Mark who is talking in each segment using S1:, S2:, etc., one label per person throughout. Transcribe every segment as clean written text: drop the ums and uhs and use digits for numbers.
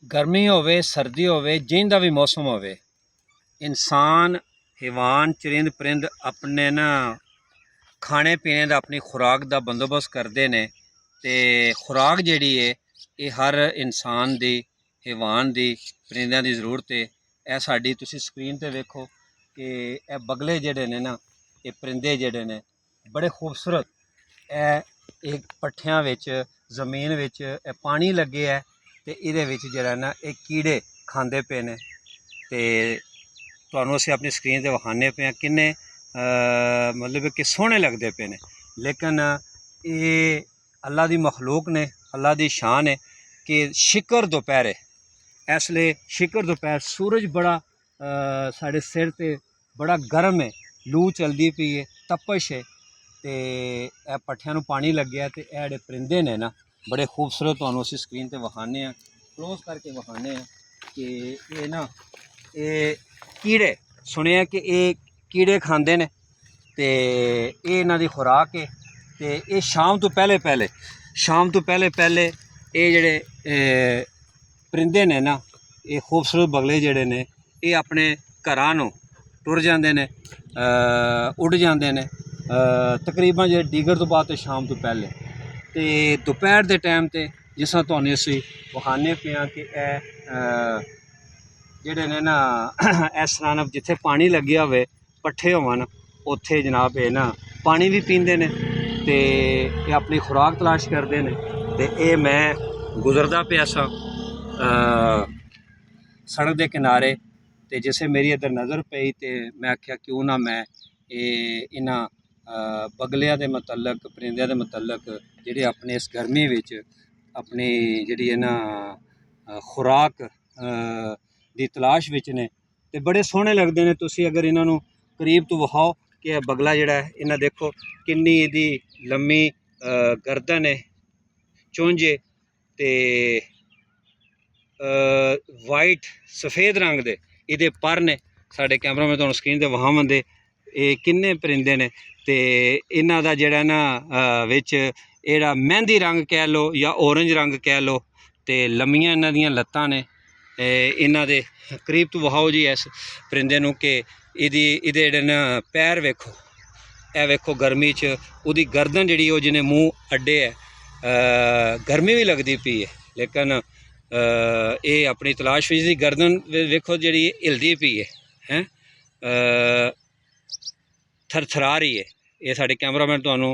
S1: गर्मी होवे सर्दी होवे जिंदा भी मौसम होवे इंसान हैवान चरिंद परिंद अपने ना खाने पीने का अपनी खुराक का बंदोबस्त करते हैं ते खुराक जिहड़ी है ये हर इंसान की हैवान की परिंदों की जरूरत है। यह साडी तुसी स्क्रीन ते वेखो कि यह बगले जिहड़े ने ना ये परिंदे जिहड़े ने बड़े खूबसूरत एक पट्ठियां विच जमीन विच पानी लगे है ते इहदे विच जिहड़ा ना ये कीड़े खांदे पे ने ते तुहानूं असीं अपनी स्क्रीन ते विखाने पे हैं किन्ने मतलब कि सोहने लगते पे ने। लेकिन ये अल्लाह दी मखलूक ने, अल्लाह दी शान है कि शिकर दोपहरे इसलिए शिकर दोपहर सूरज बड़ा साढ़े सिर ते बड़ा गर्म है, लू चलती पई है, तपश है ते पट्ठियां नूं पानी लग्या ते जेहड़े परिंदे ने ना बड़े खूबसूरत तुहानूं असीं स्क्रीन ते विखाने हैं, क्लोज करके विखाने हैं कि ये ना ये कीड़े सुनिया कि ये कीड़े खांदे ने ते ये इन्हां दी खुराक है ते ये शाम तो पहले पहले ये जेहड़े परिंदे ने ना ये खूबसूरत बगले जेहड़े ने ये अपने घरां नूं टुर जांदे ने, उड़ जांदे ने तकरीबन जे डिगर तो बाद शाम तो पहले ते दोपहर के टाइम ते जिस तरह तुहानूं असीं विखाने पे हैं कि जेहड़े ने ना इस तरह जिथे पानी लग्या होवे पट्ठे होवन उत्थे जनाब ये ना पानी भी पींदे ने ते ये अपनी खुराक तलाश करते हैं ते ये मैं गुजरदा पिया सा सड़क के किनारे ते जिसे मेरी इधर नज़र पई तो मैं आख्या क्यों ना मैं इन्हां बगलियां दे मतलब परिंदे दे मतलब जेहड़े अपने इस गर्मी विच अपनी जिहड़ी है ना खुराक दी तलाश विच ने ते बड़े सोहने लगदे ने। तुसीं अगर इन्हां नूं करीब तो विखाओ कि बगला जिहड़ा है इन्हां देखो किन्नी इहदी लम्मी गर्दन है, चुंझ है ते वाइट सफ़ेद रंग दे इहदे पर ने। साडे कैमरामैन तुहानूं स्क्रीन ते विखावन दे ये किन्ने परिंदे ने ते इन्हां दा जेहड़ा ना विच एड़ा मेहंदी रंग कह लो या ऑरेंज रंग कह लो ते लम्मियां इन्हां दियां लत्तां ने। इन्हां दे करीब तो विखाओ जी इस परिंदे नूं कि इहदे जेहड़े ना पैर वेखो, ए वेखो गर्मी च उहदी गर्दन जिहड़ी ओह जिन्हें मूँह अड्डे है, गर्मी भी लगती पई है लेकिन ये अपनी तलाश विच दी गर्दन वेखो जिहड़ी हिलदी पई है थरथरा रही है। ये साडे कैमरामैन तुहानूं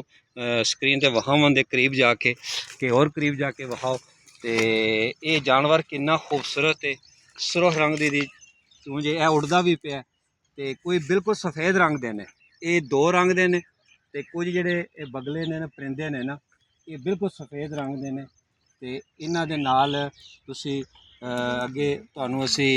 S1: स्क्रीन ते विखावन दे करीब जाके कि और करीब जाके विखाओ ते ये जानवर किन्ना खूबसूरत है, सुरख रंग दी चूंझ है, उड़दा भी पिया ते कोई बिल्कुल सफ़ेद रंग दे ने, ये दो रंग दे ने ते कुछ जेहड़े बगले ने परिंदे ने ना ये बिल्कुल सफ़ेद रंग दे ने ते इन्हां दे नाल तुसीं अगे तुहानूं असीं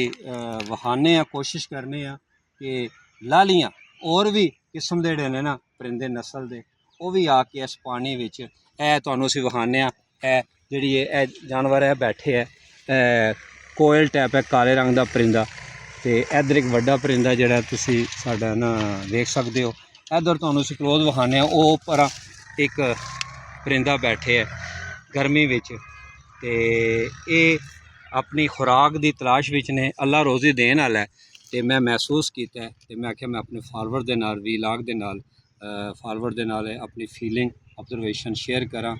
S1: विखाने आ, कोशिश करने आ कि लालियां और भी किस्म दे ने ना परिंदे नस्ल दे वो भी आके इस पानी विच तुहानूं असीं विखाने आ। जिहड़ी ये जानवर है बैठे है कोयल टाइप है काले रंग का परिंदा ते इधर एक वड्डा परिंदा जिहड़ा तुसीं साडा ना देख सकते हो। इधर तुहानूं असीं क्लोज विखाने आ, वो उप्पर एक परिंदा बैठे है गर्मी विच ते ये अपनी खुराक की तलाश विच ने। अल्लाह रोज़ी देन वाला है ते मैं महसूस किया ते मैं आख्या मैं अपने फॉलोवर दे नाल वीलाग दे नाल फॉलोवर दे नाल अपनी फीलिंग ऑब्जरवेशन शेयर करा।